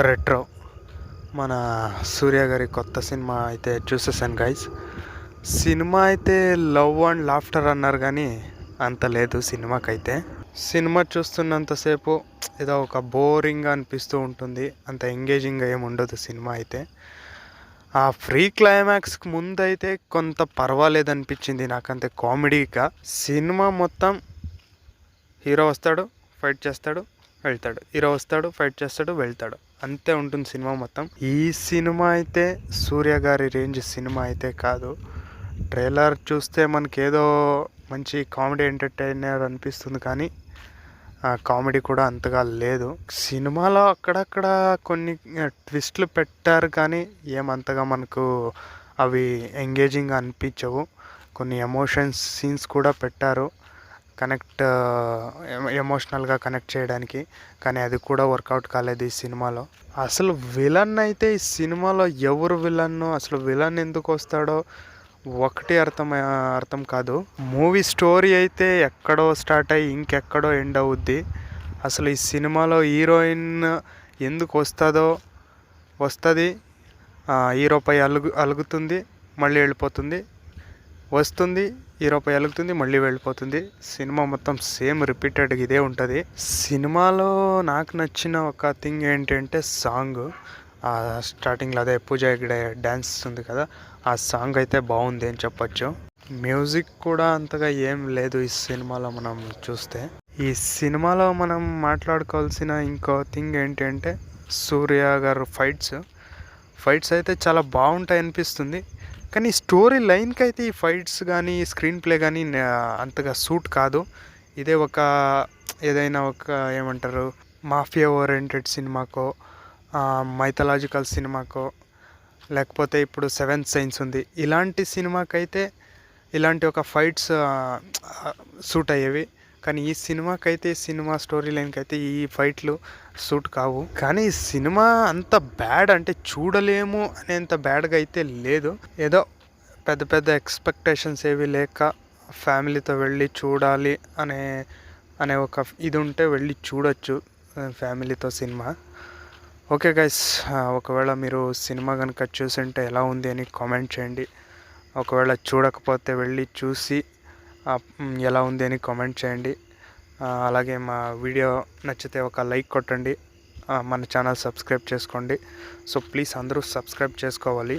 Retro మన సూర్య గారి కొత్త సినిమా అయితే చూసేసాను గైస్. సినిమా అయితే లవ్ అండ్ లాఫ్టర్ అన్నారు కానీ అంత లేదు సినిమాకైతే. సినిమా చూస్తున్నంతసేపు ఏదో ఒక బోరింగ్గా అనిపిస్తూ ఉంటుంది, అంత ఎంగేజింగ్గా ఏమి ఉండదు సినిమా అయితే. ఆ ఫ్రీ క్లైమాక్స్కి ముందు అయితే కొంత పర్వాలేదు అనిపించింది నాకంతే కామెడీగా. సినిమా మొత్తం హీరో వస్తాడు, ఫైట్ చేస్తాడు, వెళ్తాడు, హీరో వస్తాడు, ఫైట్ చేస్తాడు, వెళ్తాడు, అంతే ఉంటుంది సినిమా మొత్తం. ఈ సినిమా అయితే సూర్య గారి రేంజ్ సినిమా అయితే కాదు. ట్రైలర్ చూస్తే మనకేదో మంచి కామెడీ ఎంటర్టైనర్ అనిపిస్తుంది కానీ ఆ కామెడీ కూడా అంతగా లేదు. సినిమాలో అక్కడక్కడ కొన్ని ట్విస్ట్లు పెట్టారు కానీ ఏమంతగా మనకు అవి ఎంగేజింగ్ అనిపించవు. కొన్ని ఎమోషన్స్ సీన్స్ కూడా పెట్టారు ఎమోషనల్గా కనెక్ట్ చేయడానికి, కానీ అది కూడా వర్కౌట్ కాలేదు ఈ సినిమాలో. అసలు విలన్ అయితే ఈ సినిమాలో ఎవరు విలన్, అసలు విలన్ ఎందుకు వస్తాడో ఒకటి అర్థం కాదు. మూవీ స్టోరీ అయితే ఎక్కడో స్టార్ట్ అయ్యి ఇంకెక్కడో ఎండ్ అవుద్ది. అసలు ఈ సినిమాలో హీరోయిన్ ఎందుకు వస్తుంది, హీరోపై అలుగుతుంది, మళ్ళీ వెళ్ళిపోతుంది, వస్తుంది, హీరోపై అలుగుతుంది, మళ్ళీ వెళ్ళిపోతుంది. సినిమా మొత్తం సేమ్ రిపీటెడ్గా ఇదే ఉంటుంది. సినిమాలో నాకు నచ్చిన ఒక థింగ్ ఏంటంటే సాంగ్. స్టార్టింగ్లో అదే పూజ హెగ్డే డ్యాన్స్ ఉంది కదా, ఆ సాంగ్ అయితే బాగుంది అని చెప్పచ్చు. మ్యూజిక్ కూడా అంతగా ఏం లేదు ఈ సినిమాలో మనం చూస్తే. ఈ సినిమాలో మనం మాట్లాడుకోవాల్సిన ఇంకో థింగ్ ఏంటంటే సూర్య గారు ఫైట్స్ అయితే చాలా బాగుంటాయి అనిపిస్తుంది. కానీ స్టోరీ లైన్కి అయితే ఈ ఫైట్స్ కానీ స్క్రీన్ ప్లే కానీ అంతగా సూట్ కాదు. ఇదే ఏదైనా ఒక ఏమంటారు మాఫియా ఓరియంటెడ్ సినిమాకో, మైథలాజికల్ సినిమాకో, లేకపోతే ఇప్పుడు సెవెంత్ సైన్స్ ఉంది, ఇలాంటి సినిమాకైతే ఇలాంటి ఒక ఫైట్స్ సూట్ అయ్యేవి. కానీ ఈ సినిమాకైతే సినిమా స్టోరీ లైన్కి అయితే ఈ ఫైట్లు సూట్ కావు. కానీ ఈ సినిమా అంత బ్యాడ్ అంటే చూడలేము అనేంత బ్యాడ్గా అయితే లేదు. ఏదో పెద్ద ఎక్స్పెక్టేషన్స్ ఏవి లేక ఫ్యామిలీతో వెళ్ళి చూడాలి అనే ఒక ఇది ఉంటే వెళ్ళి చూడొచ్చు ఫ్యామిలీతో సినిమా. ఓకే గైస్, ఒకవేళ మీరు సినిమా కనుక చూసింటే ఎలా ఉంది అని కామెంట్ చేయండి. ఒకవేళ చూడకపోతే వెళ్ళి చూసి ఎలా ఉంది అని కామెంట్ చేయండి. అలాగే మా వీడియో నచ్చితే ఒక లైక్ కొట్టండి, మన ఛానల్ సబ్స్క్రైబ్ చేసుకోండి. సో ప్లీజ్ అందరూ సబ్స్క్రైబ్ చేసుకోవాలి.